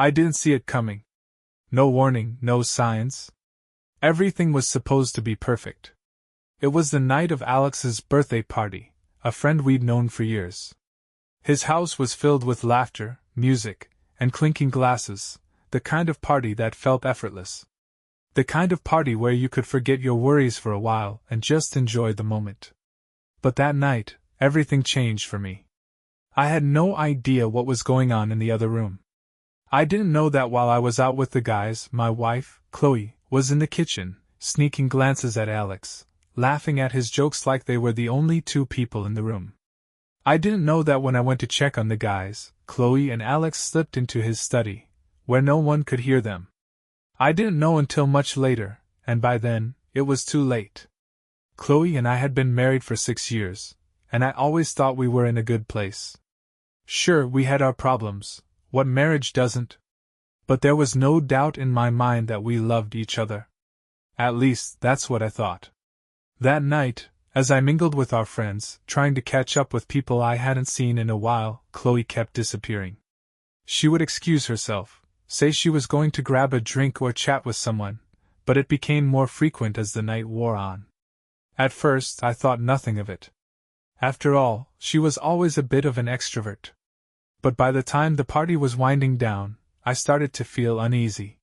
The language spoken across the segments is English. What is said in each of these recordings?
I didn't see it coming. No warning, no signs. Everything was supposed to be perfect. It was the night of Alex's birthday party, a friend we'd known for years. His house was filled with laughter, music, and clinking glasses, the kind of party that felt effortless. The kind of party where you could forget your worries for a while and just enjoy the moment. But that night, everything changed for me. I had no idea what was going on in the other room. I didn't know that while I was out with the guys, my wife, Chloe, was in the kitchen, sneaking glances at Alex, laughing at his jokes like they were the only two people in the room. I didn't know that when I went to check on the guys, Chloe and Alex slipped into his study, where no one could hear them. I didn't know until much later, and by then, it was too late. Chloe and I had been married for 6 years, and I always thought we were in a good place. Sure, we had our problems, what marriage doesn't? But there was no doubt in my mind that we loved each other. At least, that's what I thought. That night, as I mingled with our friends, trying to catch up with people I hadn't seen in a while, Chloe kept disappearing. She would excuse herself, say she was going to grab a drink or chat with someone, but it became more frequent as the night wore on. At first, I thought nothing of it. After all, she was always a bit of an extrovert. But by the time the party was winding down, I started to feel uneasy.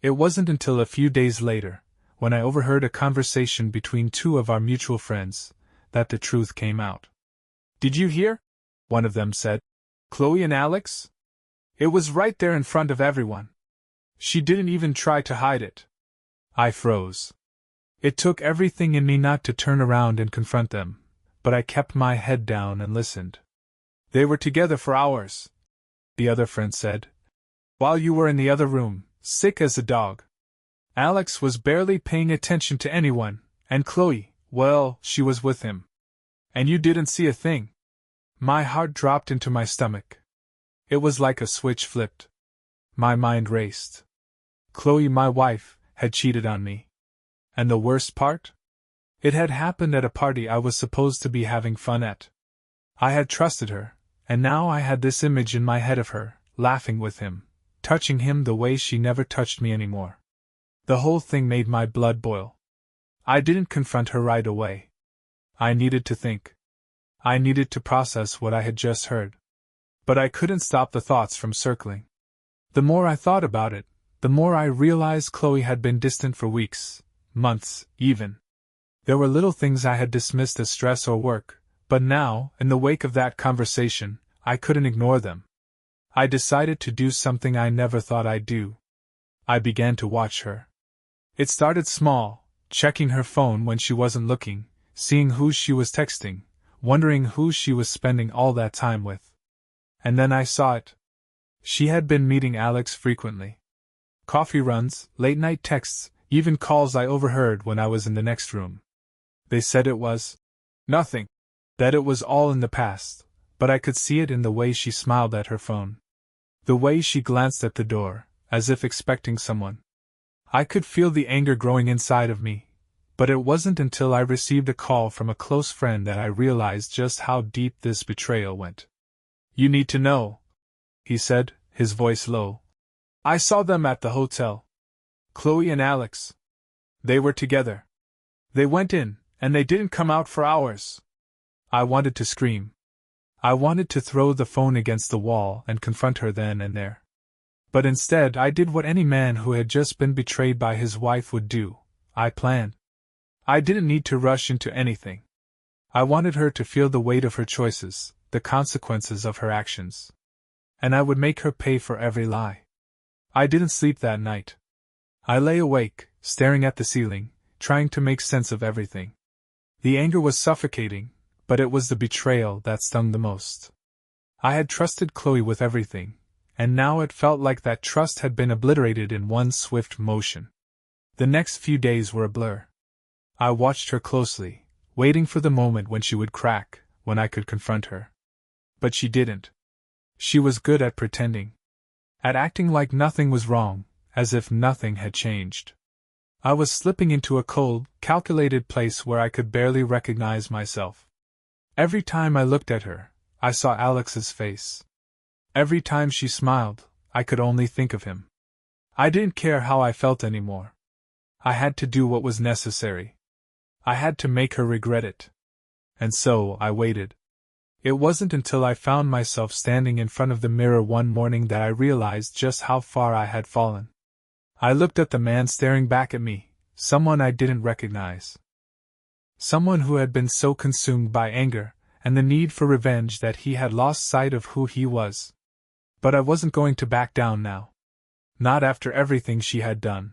It wasn't until a few days later, when I overheard a conversation between two of our mutual friends, that the truth came out. "Did you hear?" one of them said. "Chloe and Alex? It was right there in front of everyone. She didn't even try to hide it." I froze. It took everything in me not to turn around and confront them, but I kept my head down and listened. "They were together for hours," the other friend said, "while you were in the other room, sick as a dog. Alex was barely paying attention to anyone, and Chloe, well, she was with him. And you didn't see a thing." My heart dropped into my stomach. It was like a switch flipped. My mind raced. Chloe, my wife, had cheated on me. And the worst part? It had happened at a party I was supposed to be having fun at. I had trusted her, and now I had this image in my head of her, laughing with him, touching him the way she never touched me anymore. The whole thing made my blood boil. I didn't confront her right away. I needed to think. I needed to process what I had just heard. But I couldn't stop the thoughts from circling. The more I thought about it, the more I realized Chloe had been distant for weeks, months, even. There were little things I had dismissed as stress or work, but now, in the wake of that conversation, I couldn't ignore them. I decided to do something I never thought I'd do. I began to watch her. It started small, checking her phone when she wasn't looking, seeing who she was texting, wondering who she was spending all that time with. And then I saw it. She had been meeting Alex frequently. Coffee runs, late-night texts, even calls I overheard when I was in the next room. They said it was nothing, that it was all in the past, but I could see it in the way she smiled at her phone. The way she glanced at the door, as if expecting someone. I could feel the anger growing inside of me, but it wasn't until I received a call from a close friend that I realized just how deep this betrayal went. "You need to know," he said, his voice low. "I saw them at the hotel. Chloe and Alex. They were together. They went in, and they didn't come out for hours." I wanted to scream. I wanted to throw the phone against the wall and confront her then and there. But instead I did what any man who had just been betrayed by his wife would do. I planned. I didn't need to rush into anything. I wanted her to feel the weight of her choices, the consequences of her actions. And I would make her pay for every lie. I didn't sleep that night. I lay awake, staring at the ceiling, trying to make sense of everything. The anger was suffocating, but it was the betrayal that stung the most. I had trusted Chloe with everything, and now it felt like that trust had been obliterated in one swift motion. The next few days were a blur. I watched her closely, waiting for the moment when she would crack, when I could confront her. But she didn't. She was good at pretending. At acting like nothing was wrong, as if nothing had changed. I was slipping into a cold, calculated place where I could barely recognize myself. Every time I looked at her, I saw Alex's face. Every time she smiled, I could only think of him. I didn't care how I felt anymore. I had to do what was necessary. I had to make her regret it. And so, I waited. It wasn't until I found myself standing in front of the mirror one morning that I realized just how far I had fallen. I looked at the man staring back at me, someone I didn't recognize. Someone who had been so consumed by anger and the need for revenge that he had lost sight of who he was. But I wasn't going to back down now. Not after everything she had done.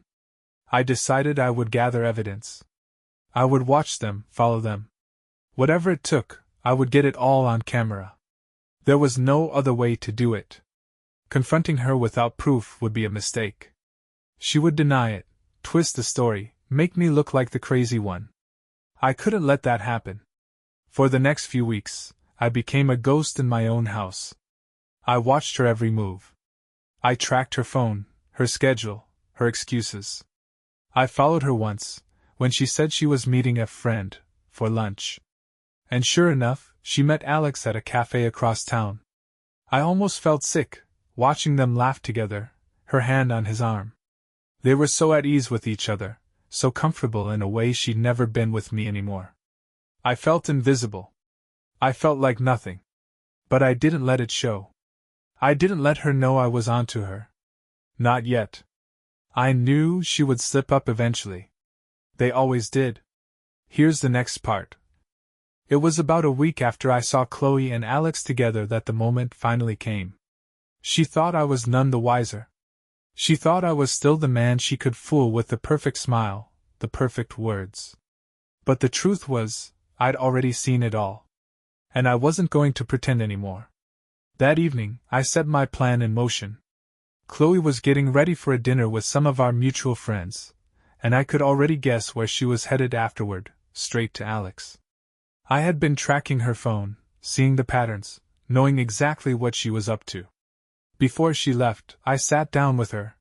I decided I would gather evidence. I would watch them, follow them. Whatever it took, I would get it all on camera. There was no other way to do it. Confronting her without proof would be a mistake. She would deny it, twist the story, make me look like the crazy one. I couldn't let that happen. For the next few weeks, I became a ghost in my own house. I watched her every move. I tracked her phone, her schedule, her excuses. I followed her once, when she said she was meeting a friend, for lunch. And sure enough, she met Alex at a cafe across town. I almost felt sick, watching them laugh together, her hand on his arm. They were so at ease with each other, so comfortable in a way she'd never been with me anymore. I felt invisible. I felt like nothing. But I didn't let it show. I didn't let her know I was onto her. Not yet. I knew she would slip up eventually. They always did. Here's the next part. It was about a week after I saw Chloe and Alex together that the moment finally came. She thought I was none the wiser. She thought I was still the man she could fool with the perfect smile, the perfect words. But the truth was, I'd already seen it all. And I wasn't going to pretend anymore. That evening, I set my plan in motion. Chloe was getting ready for a dinner with some of our mutual friends, and I could already guess where she was headed afterward, straight to Alex. I had been tracking her phone, seeing the patterns, knowing exactly what she was up to. Before she left, I sat down with her.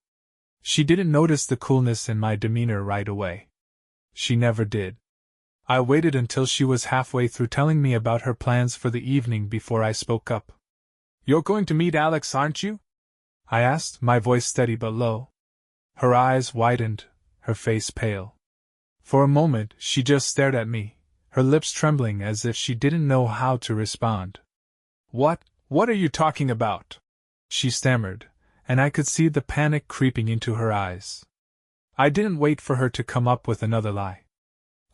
She didn't notice the coolness in my demeanor right away. She never did. I waited until she was halfway through telling me about her plans for the evening before I spoke up. "You're going to meet Alex, aren't you?" I asked, my voice steady but low. Her eyes widened, her face pale. For a moment, she just stared at me, her lips trembling as if she didn't know how to respond. What are you talking about?" she stammered, and I could see the panic creeping into her eyes. I didn't wait for her to come up with another lie.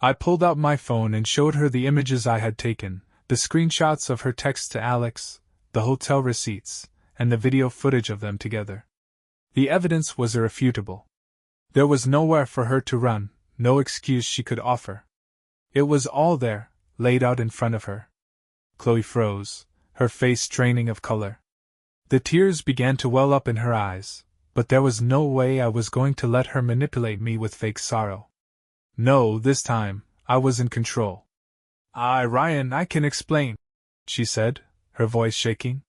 I pulled out my phone and showed her the images I had taken, the screenshots of her texts to Alex, the hotel receipts, and the video footage of them together. The evidence was irrefutable. There was nowhere for her to run, no excuse she could offer. It was all there, laid out in front of her. Chloe froze, her face straining of color. The tears began to well up in her eyes, but there was no way I was going to let her manipulate me with fake sorrow. No, this time, I was in control. Ryan, I can explain," she said, her voice shaking.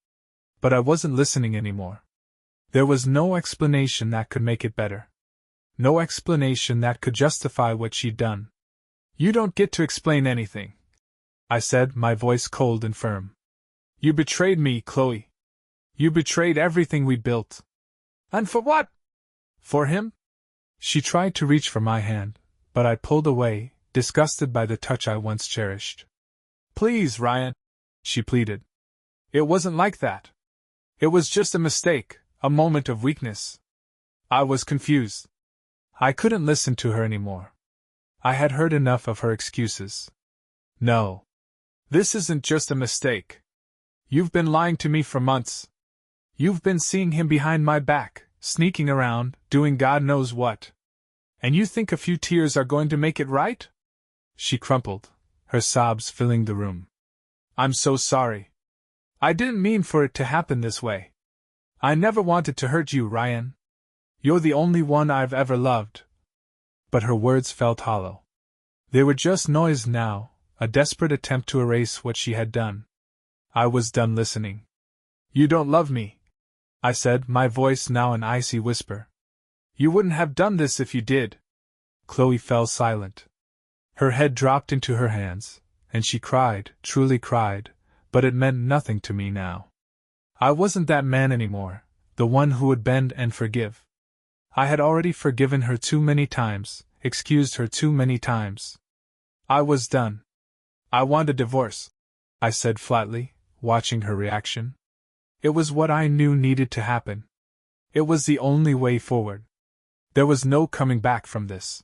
But I wasn't listening anymore. There was no explanation that could make it better. No explanation that could justify what she'd done. "You don't get to explain anything," I said, my voice cold and firm. "You betrayed me, Chloe. You betrayed everything we built." "And for what?" "For him?" She tried to reach for my hand, but I pulled away, disgusted by the touch I once cherished. "Please, Ryan," she pleaded. "It wasn't like that. It was just a mistake, a moment of weakness." I was confused. I couldn't listen to her anymore. I had heard enough of her excuses. "No. This isn't just a mistake. You've been lying to me for months. You've been seeing him behind my back, sneaking around, doing God knows what. And you think a few tears are going to make it right?" She crumpled, her sobs filling the room. "I'm so sorry. I didn't mean for it to happen this way. I never wanted to hurt you, Ryan. You're the only one I've ever loved." But her words felt hollow. They were just noise now, a desperate attempt to erase what she had done. I was done listening. "You don't love me," I said, my voice now an icy whisper. "You wouldn't have done this if you did." Chloe fell silent. Her head dropped into her hands, and she cried, truly cried, but it meant nothing to me now. I wasn't that man anymore, the one who would bend and forgive. I had already forgiven her too many times, excused her too many times. I was done. I want a divorce, I said flatly, watching her reaction. It was what I knew needed to happen. It was the only way forward. There was no coming back from this.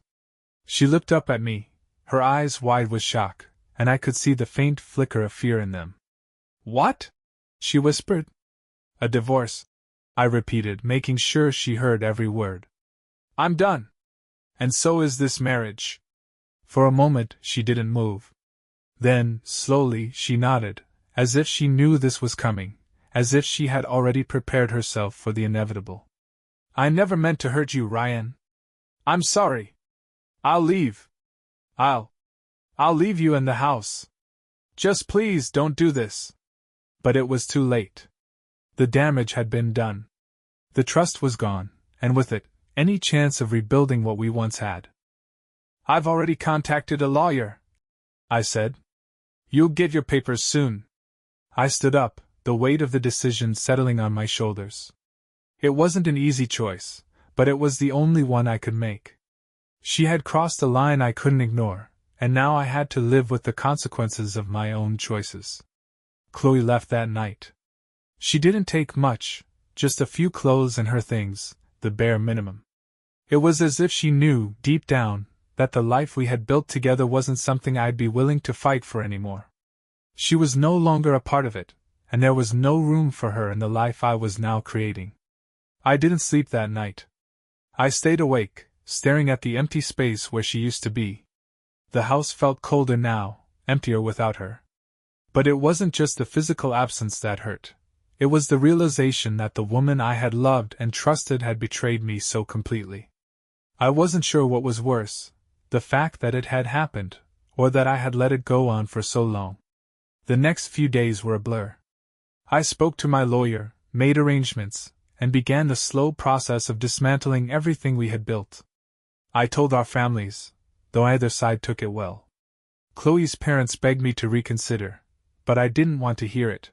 She looked up at me, her eyes wide with shock, and I could see the faint flicker of fear in them. What? She whispered. A divorce, I repeated, making sure she heard every word. I'm done. And so is this marriage. For a moment she didn't move. Then, slowly, she nodded, as if she knew this was coming, as if she had already prepared herself for the inevitable. I never meant to hurt you, Ryan. I'm sorry. I'll leave. I'll leave you in the house. Just please don't do this. But it was too late. The damage had been done. The trust was gone, and with it, any chance of rebuilding what we once had. I've already contacted a lawyer, I said. You'll get your papers soon. I stood up, the weight of the decision settling on my shoulders. It wasn't an easy choice, but it was the only one I could make. She had crossed a line I couldn't ignore, and now I had to live with the consequences of my own choices. Chloe left that night. She didn't take much, just a few clothes and her things, the bare minimum. It was as if she knew, deep down, that the life we had built together wasn't something I'd be willing to fight for anymore. She was no longer a part of it, and there was no room for her in the life I was now creating. I didn't sleep that night. I stayed awake, staring at the empty space where she used to be. The house felt colder now, emptier without her. But it wasn't just the physical absence that hurt. It was the realization that the woman I had loved and trusted had betrayed me so completely. I wasn't sure what was worse, the fact that it had happened, or that I had let it go on for so long. The next few days were a blur. I spoke to my lawyer, made arrangements, and began the slow process of dismantling everything we had built. I told our families, though either side took it well. Chloe's parents begged me to reconsider, but I didn't want to hear it.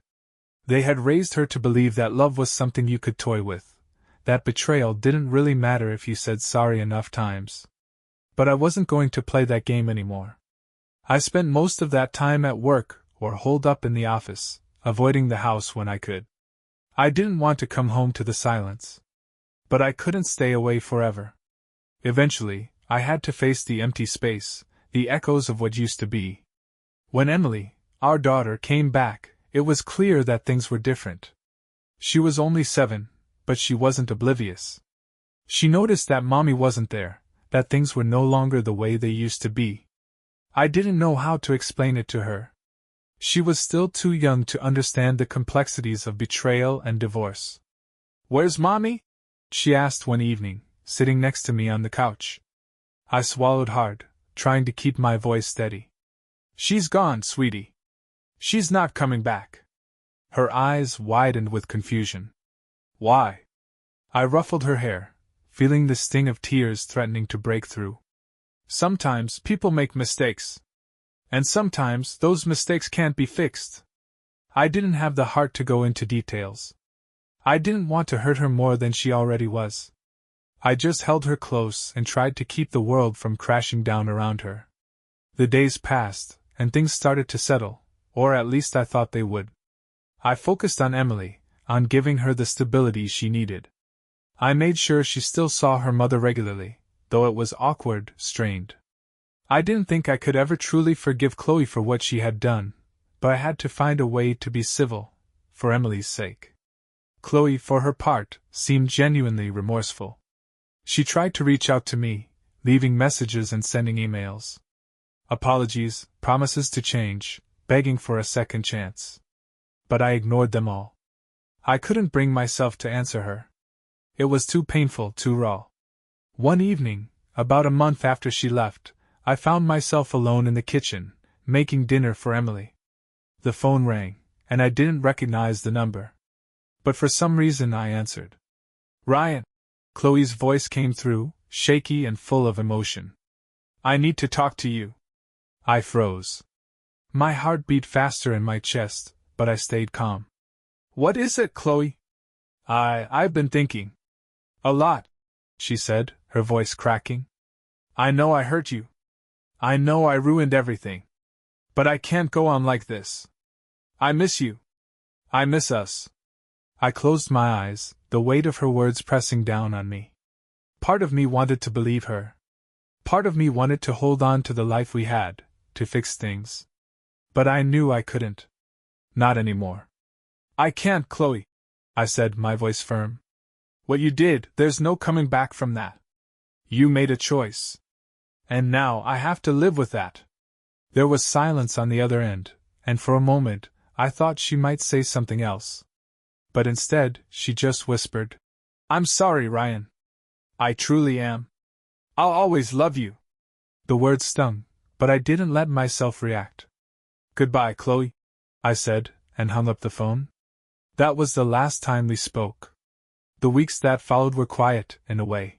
They had raised her to believe that love was something you could toy with, that betrayal didn't really matter if you said sorry enough times. But I wasn't going to play that game anymore. I spent most of that time at work or holed up in the office, avoiding the house when I could. I didn't want to come home to the silence. But I couldn't stay away forever. Eventually, I had to face the empty space, the echoes of what used to be. When Emily, our daughter, came back, it was clear that things were different. She was only 7, but she wasn't oblivious. She noticed that Mommy wasn't there, that things were no longer the way they used to be. I didn't know how to explain it to her. She was still too young to understand the complexities of betrayal and divorce. "Where's Mommy?" she asked one evening, sitting next to me on the couch. I swallowed hard, trying to keep my voice steady. "She's gone, sweetie. She's not coming back." Her eyes widened with confusion. "Why?" I ruffled her hair, feeling the sting of tears threatening to break through. "Sometimes people make mistakes. And sometimes those mistakes can't be fixed." I didn't have the heart to go into details. I didn't want to hurt her more than she already was. I just held her close and tried to keep the world from crashing down around her. The days passed, and things started to settle, or at least I thought they would. I focused on Emily, on giving her the stability she needed. I made sure she still saw her mother regularly, though it was awkward, strained. I didn't think I could ever truly forgive Chloe for what she had done, but I had to find a way to be civil, for Emily's sake. Chloe, for her part, seemed genuinely remorseful. She tried to reach out to me, leaving messages and sending emails. Apologies, promises to change, begging for a second chance. But I ignored them all. I couldn't bring myself to answer her. It was too painful, too raw. One evening, about a month after she left, I found myself alone in the kitchen, making dinner for Emily. The phone rang, and I didn't recognize the number. But for some reason I answered. "Ryan." Chloe's voice came through, shaky and full of emotion. "I need to talk to you." I froze. My heart beat faster in my chest, but I stayed calm. "What is it, Chloe?" I've been thinking. A lot, she said, her voice cracking. I know I hurt you. I know I ruined everything. But I can't go on like this. I miss you. I miss us. I closed my eyes, the weight of her words pressing down on me. Part of me wanted to believe her. Part of me wanted to hold on to the life we had, to fix things. But I knew I couldn't. Not anymore. I can't, Chloe, I said, my voice firm. What you did, there's no coming back from that. You made a choice. And now I have to live with that. There was silence on the other end, and for a moment, I thought she might say something else. But instead, she just whispered, I'm sorry, Ryan. I truly am. I'll always love you. The words stung, but I didn't let myself react. Goodbye, Chloe, I said, and hung up the phone. That was the last time we spoke. The weeks that followed were quiet, in a way.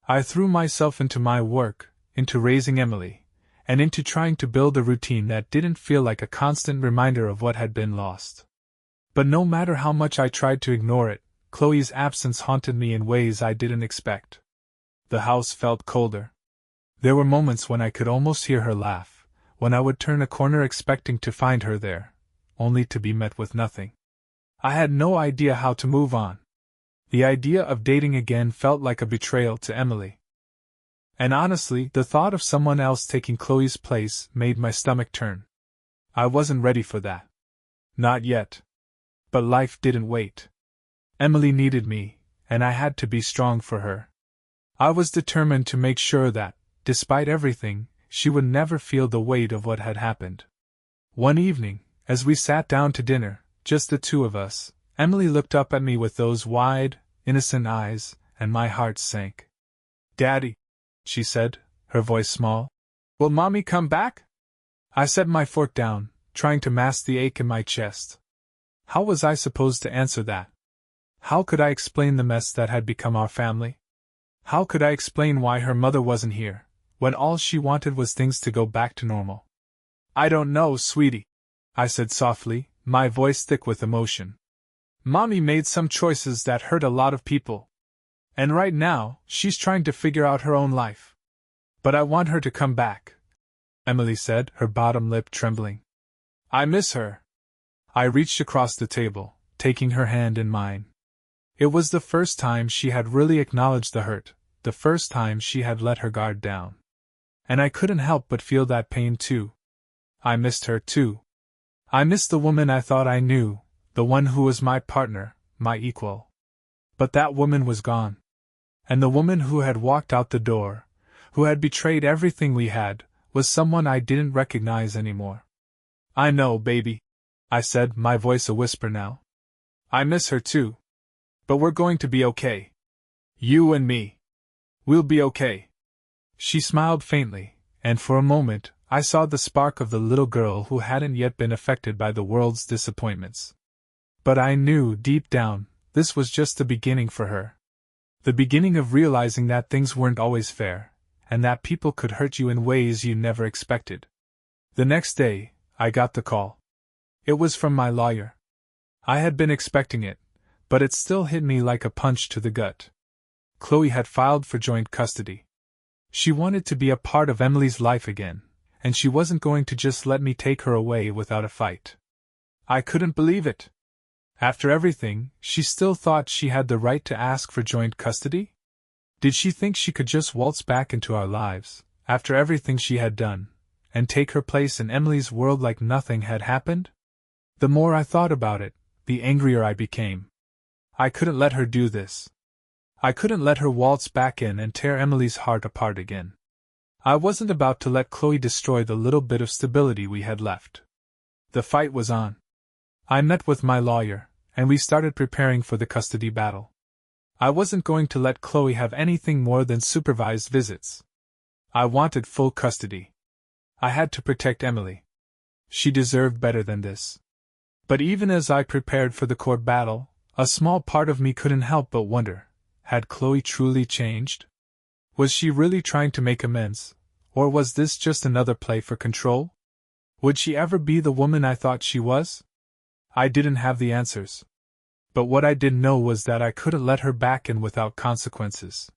I threw myself into my work, into raising Emily, and into trying to build a routine that didn't feel like a constant reminder of what had been lost. But no matter how much I tried to ignore it, Chloe's absence haunted me in ways I didn't expect. The house felt colder. There were moments when I could almost hear her laugh, when I would turn a corner expecting to find her there, only to be met with nothing. I had no idea how to move on. The idea of dating again felt like a betrayal to Emily. And honestly, the thought of someone else taking Chloe's place made my stomach turn. I wasn't ready for that. Not yet. But life didn't wait. Emily needed me, and I had to be strong for her. I was determined to make sure that, despite everything, she would never feel the weight of what had happened. One evening, as we sat down to dinner, just the two of us, Emily looked up at me with those wide, innocent eyes, and my heart sank. Daddy, she said, her voice small, will Mommy come back? I set my fork down, trying to mask the ache in my chest. How was I supposed to answer that? How could I explain the mess that had become our family? How could I explain why her mother wasn't here, when all she wanted was things to go back to normal? I don't know, sweetie, I said softly, my voice thick with emotion. Mommy made some choices that hurt a lot of people. And right now, she's trying to figure out her own life. But I want her to come back, Emily said, her bottom lip trembling. I miss her. I reached across the table, taking her hand in mine. It was the first time she had really acknowledged the hurt, the first time she had let her guard down. And I couldn't help but feel that pain too. I missed her too. I missed the woman I thought I knew, the one who was my partner, my equal. But that woman was gone. And the woman who had walked out the door, who had betrayed everything we had, was someone I didn't recognize anymore. I know, baby, I said, my voice a whisper now. I miss her too. But we're going to be okay. You and me. We'll be okay. She smiled faintly, and for a moment, I saw the spark of the little girl who hadn't yet been affected by the world's disappointments. But I knew, deep down, this was just the beginning for her. The beginning of realizing that things weren't always fair, and that people could hurt you in ways you never expected. The next day, I got the call. It was from my lawyer. I had been expecting it, but it still hit me like a punch to the gut. Chloe had filed for joint custody. She wanted to be a part of Emily's life again, and she wasn't going to just let me take her away without a fight. I couldn't believe it. After everything, she still thought she had the right to ask for joint custody? Did she think she could just waltz back into our lives, after everything she had done, and take her place in Emily's world like nothing had happened? The more I thought about it, the angrier I became. I couldn't let her do this. I couldn't let her waltz back in and tear Emily's heart apart again. I wasn't about to let Chloe destroy the little bit of stability we had left. The fight was on. I met with my lawyer, and we started preparing for the custody battle. I wasn't going to let Chloe have anything more than supervised visits. I wanted full custody. I had to protect Emily. She deserved better than this. But even as I prepared for the court battle, a small part of me couldn't help but wonder, had Chloe truly changed? Was she really trying to make amends, or was this just another play for control? Would she ever be the woman I thought she was? I didn't have the answers. But what I didn't know was that I couldn't let her back in without consequences.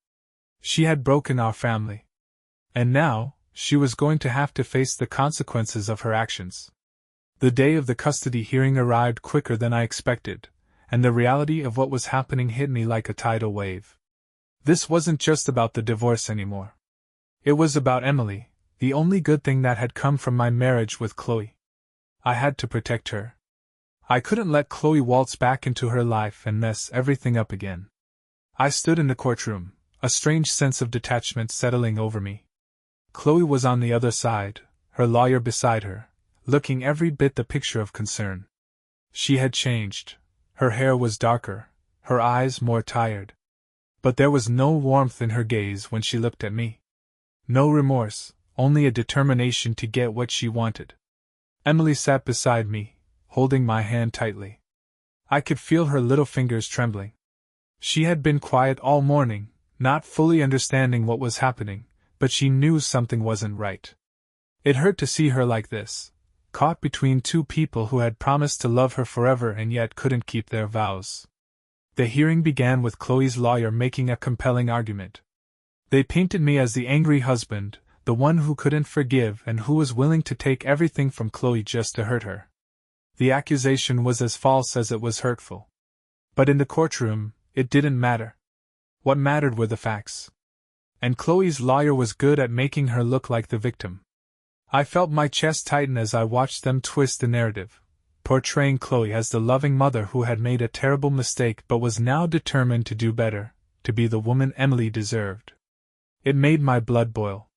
She had broken our family. And now, she was going to have to face the consequences of her actions. The day of the custody hearing arrived quicker than I expected, and the reality of what was happening hit me like a tidal wave. This wasn't just about the divorce anymore. It was about Emily, the only good thing that had come from my marriage with Chloe. I had to protect her. I couldn't let Chloe waltz back into her life and mess everything up again. I stood in the courtroom, a strange sense of detachment settling over me. Chloe was on the other side, her lawyer beside her, looking every bit the picture of concern. She had changed. Her hair was darker, her eyes more tired. But there was no warmth in her gaze when she looked at me. No remorse, only a determination to get what she wanted. Emily sat beside me, holding my hand tightly. I could feel her little fingers trembling. She had been quiet all morning, not fully understanding what was happening, but she knew something wasn't right. It hurt to see her like this, caught between two people who had promised to love her forever and yet couldn't keep their vows. The hearing began with Chloe's lawyer making a compelling argument. They painted me as the angry husband, the one who couldn't forgive and who was willing to take everything from Chloe just to hurt her. The accusation was as false as it was hurtful. But in the courtroom, it didn't matter. What mattered were the facts. And Chloe's lawyer was good at making her look like the victim. I felt my chest tighten as I watched them twist the narrative, portraying Chloe as the loving mother who had made a terrible mistake but was now determined to do better, to be the woman Emily deserved. It made my blood boil.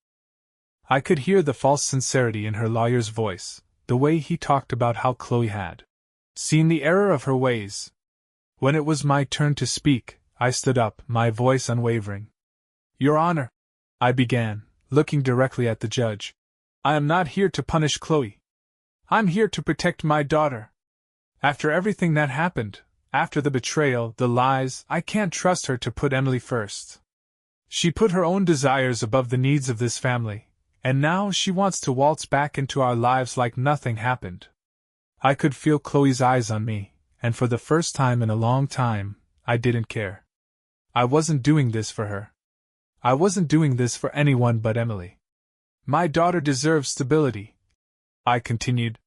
I could hear the false sincerity in her lawyer's voice, the way he talked about how Chloe had seen the error of her ways. When it was my turn to speak, I stood up, my voice unwavering. "Your Honor," I began, looking directly at the judge, "I am not here to punish Chloe. I'm here to protect my daughter. After everything that happened, after the betrayal, the lies, I can't trust her to put Emily first. She put her own desires above the needs of this family, and now she wants to waltz back into our lives like nothing happened." I could feel Chloe's eyes on me, and for the first time in a long time, I didn't care. I wasn't doing this for her. I wasn't doing this for anyone but Emily. "My daughter deserves stability," I continued.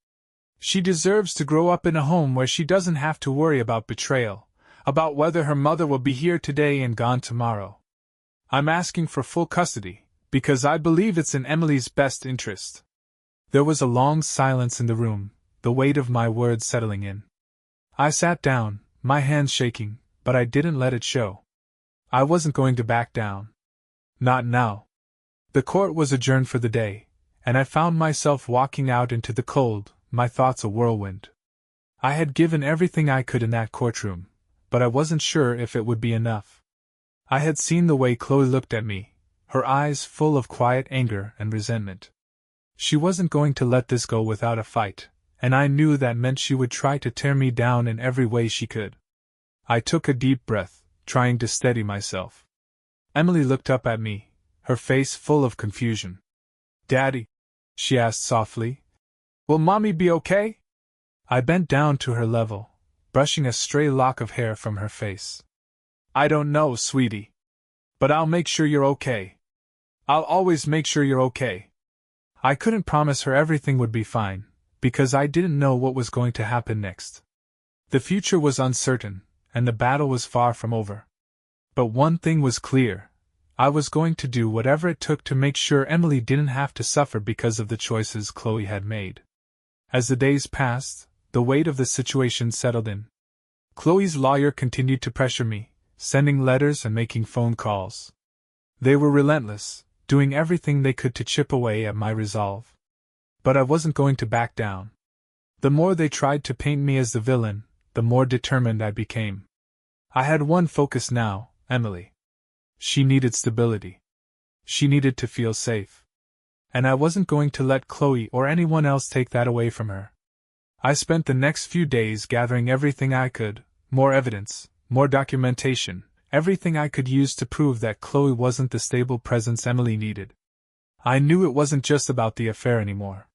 "She deserves to grow up in a home where she doesn't have to worry about betrayal, about whether her mother will be here today and gone tomorrow. I'm asking for full custody, because I believe it's in Emily's best interest." There was a long silence in the room, the weight of my words settling in. I sat down, my hands shaking, but I didn't let it show. I wasn't going to back down. Not now. The court was adjourned for the day, and I found myself walking out into the cold, my thoughts a whirlwind. I had given everything I could in that courtroom, but I wasn't sure if it would be enough. I had seen the way Chloe looked at me, her eyes full of quiet anger and resentment. She wasn't going to let this go without a fight, and I knew that meant she would try to tear me down in every way she could. I took a deep breath, trying to steady myself. Emily looked up at me, her face full of confusion. "Daddy," she asked softly, "will Mommy be okay?" I bent down to her level, brushing a stray lock of hair from her face. "I don't know, sweetie. But I'll make sure you're okay. I'll always make sure you're okay." I couldn't promise her everything would be fine, because I didn't know what was going to happen next. The future was uncertain, and the battle was far from over. But one thing was clear. I was going to do whatever it took to make sure Emily didn't have to suffer because of the choices Chloe had made. As the days passed, the weight of the situation settled in. Chloe's lawyer continued to pressure me, sending letters and making phone calls. They were relentless, doing everything they could to chip away at my resolve. But I wasn't going to back down. The more they tried to paint me as the villain, the more determined I became. I had one focus now, Emily. She needed stability. She needed to feel safe. And I wasn't going to let Chloe or anyone else take that away from her. I spent the next few days gathering everything I could, more evidence, more documentation, everything I could use to prove that Chloe wasn't the stable presence Emily needed. I knew it wasn't just about the affair anymore.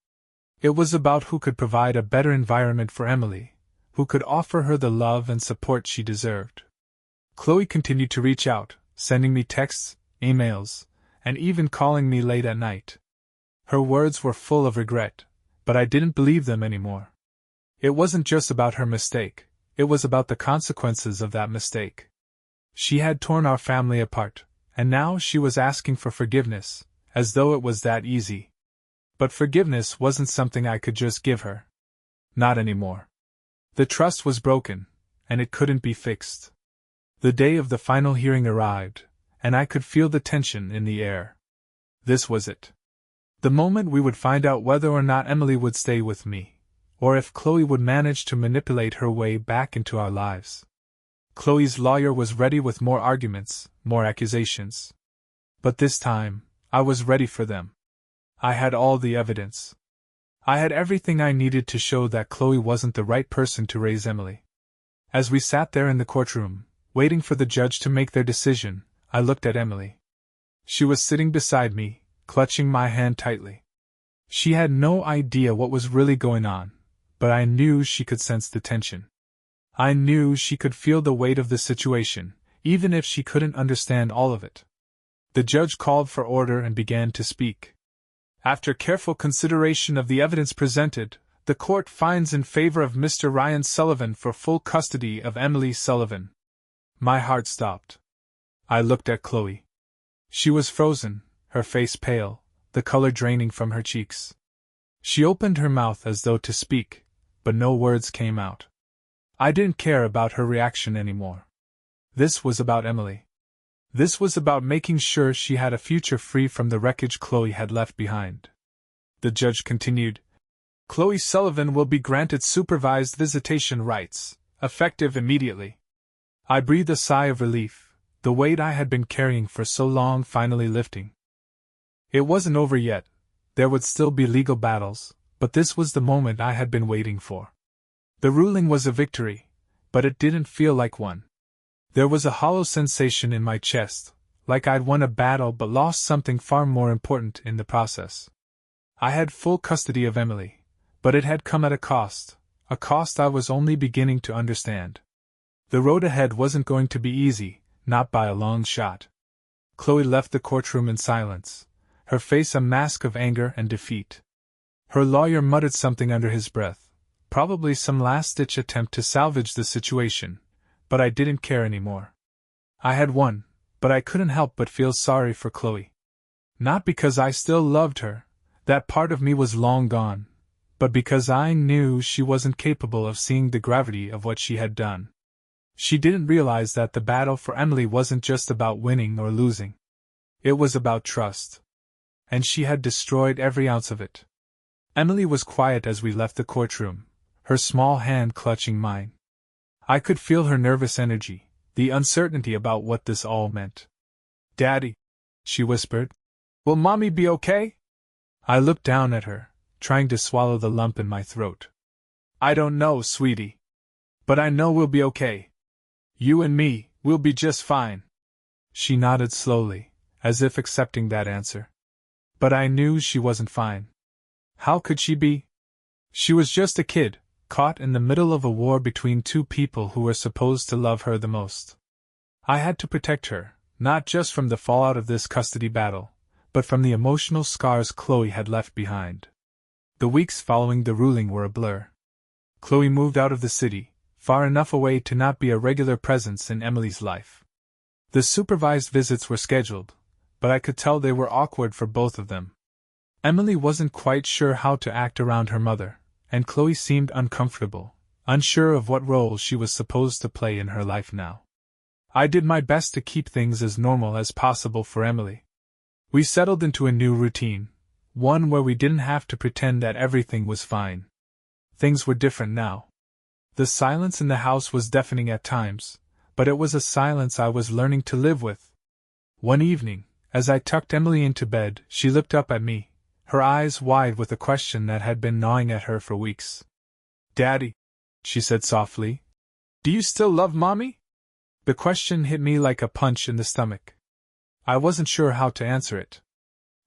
It was about who could provide a better environment for Emily, who could offer her the love and support she deserved. Chloe continued to reach out, sending me texts, emails, and even calling me late at night. Her words were full of regret, but I didn't believe them anymore. It wasn't just about her mistake, it was about the consequences of that mistake. She had torn our family apart, and now she was asking for forgiveness, as though it was that easy. But forgiveness wasn't something I could just give her. Not anymore. The trust was broken, and it couldn't be fixed. The day of the final hearing arrived, and I could feel the tension in the air. This was it. The moment we would find out whether or not Emily would stay with me, or if Chloe would manage to manipulate her way back into our lives. Chloe's lawyer was ready with more arguments, more accusations. But this time, I was ready for them. I had all the evidence. I had everything I needed to show that Chloe wasn't the right person to raise Emily. As we sat there in the courtroom, waiting for the judge to make their decision, I looked at Emily. She was sitting beside me, clutching my hand tightly. She had no idea what was really going on, but I knew she could sense the tension. I knew she could feel the weight of the situation, even if she couldn't understand all of it. The judge called for order and began to speak. After careful consideration of the evidence presented, the court finds in favor of Mr. Ryan Sullivan for full custody of Emily Sullivan. My heart stopped. I looked at Chloe. She was frozen, her face pale, the color draining from her cheeks. She opened her mouth as though to speak, but no words came out. I didn't care about her reaction anymore. This was about Emily. This was about making sure she had a future free from the wreckage Chloe had left behind. The judge continued, Chloe Sullivan will be granted supervised visitation rights, effective immediately. I breathed a sigh of relief, the weight I had been carrying for so long finally lifting. It wasn't over yet, there would still be legal battles, but this was the moment I had been waiting for. The ruling was a victory, but it didn't feel like one. There was a hollow sensation in my chest, like I'd won a battle but lost something far more important in the process. I had full custody of Emily, but it had come at a cost I was only beginning to understand. The road ahead wasn't going to be easy, not by a long shot. Chloe left the courtroom in silence, her face a mask of anger and defeat. Her lawyer muttered something under his breath, probably some last-ditch attempt to salvage the situation, but I didn't care anymore. I had won, but I couldn't help but feel sorry for Chloe. Not because I still loved her, that part of me was long gone, but because I knew she wasn't capable of seeing the gravity of what she had done. She didn't realize that the battle for Emily wasn't just about winning or losing. It was about trust. And she had destroyed every ounce of it. Emily was quiet as we left the courtroom, her small hand clutching mine. I could feel her nervous energy, the uncertainty about what this all meant. Daddy, she whispered, will Mommy be okay? I looked down at her, trying to swallow the lump in my throat. I don't know, sweetie. But I know we'll be okay. You and me, we'll be just fine. She nodded slowly, as if accepting that answer. But I knew she wasn't fine. How could she be? She was just a kid, caught in the middle of a war between two people who were supposed to love her the most. I had to protect her, not just from the fallout of this custody battle, but from the emotional scars Chloe had left behind. The weeks following the ruling were a blur. Chloe moved out of the city, far enough away to not be a regular presence in Emily's life. The supervised visits were scheduled, but I could tell they were awkward for both of them. Emily wasn't quite sure how to act around her mother, and Chloe seemed uncomfortable, unsure of what role she was supposed to play in her life now. I did my best to keep things as normal as possible for Emily. We settled into a new routine, one where we didn't have to pretend that everything was fine. Things were different now. The silence in the house was deafening at times, but it was a silence I was learning to live with. One evening, as I tucked Emily into bed, she looked up at me, her eyes wide with a question that had been gnawing at her for weeks. Daddy, she said softly, do you still love Mommy? The question hit me like a punch in the stomach. I wasn't sure how to answer it.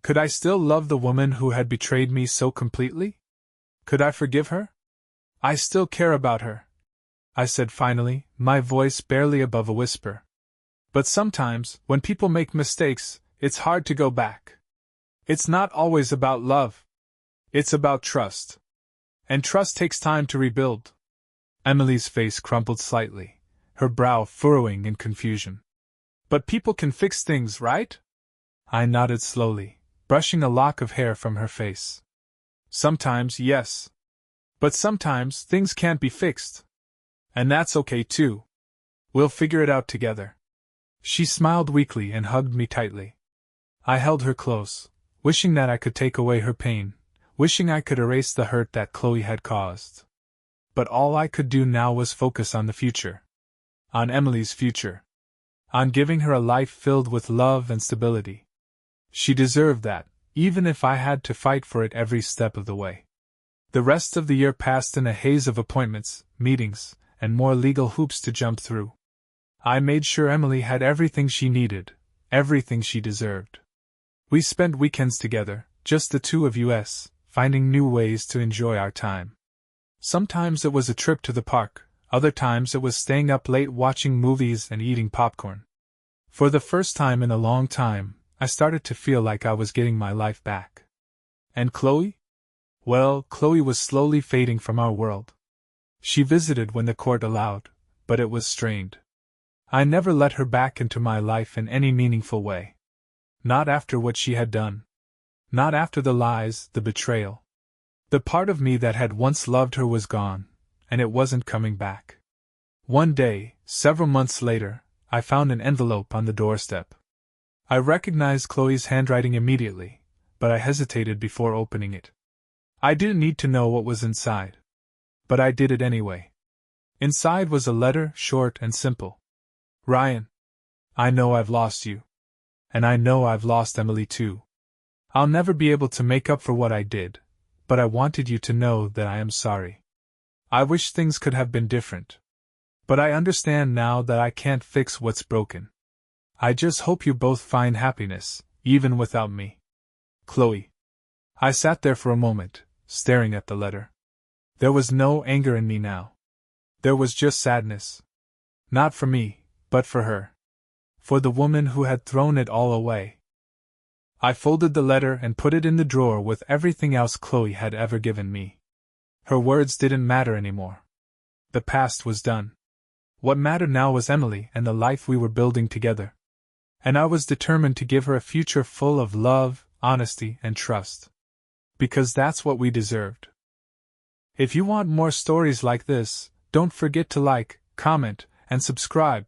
Could I still love the woman who had betrayed me so completely? Could I forgive her? I still care about her, I said finally, my voice barely above a whisper. But sometimes, when people make mistakes, it's hard to go back. It's not always about love. It's about trust. And trust takes time to rebuild. Emily's face crumpled slightly, her brow furrowing in confusion. But people can fix things, right? I nodded slowly, brushing a lock of hair from her face. Sometimes, yes. But sometimes, things can't be fixed. And that's okay too. We'll figure it out together. She smiled weakly and hugged me tightly. I held her close, wishing that I could take away her pain, wishing I could erase the hurt that Chloe had caused. But all I could do now was focus on the future. On Emily's future. On giving her a life filled with love and stability. She deserved that, even if I had to fight for it every step of the way. The rest of the year passed in a haze of appointments, meetings, and more legal hoops to jump through. I made sure Emily had everything she needed, everything she deserved. We spent weekends together, just the two of us, finding new ways to enjoy our time. Sometimes it was a trip to the park, other times it was staying up late watching movies and eating popcorn. For the first time in a long time, I started to feel like I was getting my life back. And Chloe? Well, Chloe was slowly fading from our world. She visited when the court allowed, but it was strained. I never let her back into my life in any meaningful way. Not after what she had done. Not after the lies, the betrayal. The part of me that had once loved her was gone, and it wasn't coming back. One day, several months later, I found an envelope on the doorstep. I recognized Chloe's handwriting immediately, but I hesitated before opening it. I didn't need to know what was inside. But I did it anyway. Inside was a letter, short and simple. Ryan, I know I've lost you. And I know I've lost Emily too. I'll never be able to make up for what I did, but I wanted you to know that I am sorry. I wish things could have been different. But I understand now that I can't fix what's broken. I just hope you both find happiness, even without me. Chloe. I sat there for a moment, staring at the letter. There was no anger in me now. There was just sadness. Not for me, but for her. For the woman who had thrown it all away. I folded the letter and put it in the drawer with everything else Chloe had ever given me. Her words didn't matter anymore. The past was done. What mattered now was Emily and the life we were building together. And I was determined to give her a future full of love, honesty, and trust. Because that's what we deserved. If you want more stories like this, don't forget to like, comment, and subscribe.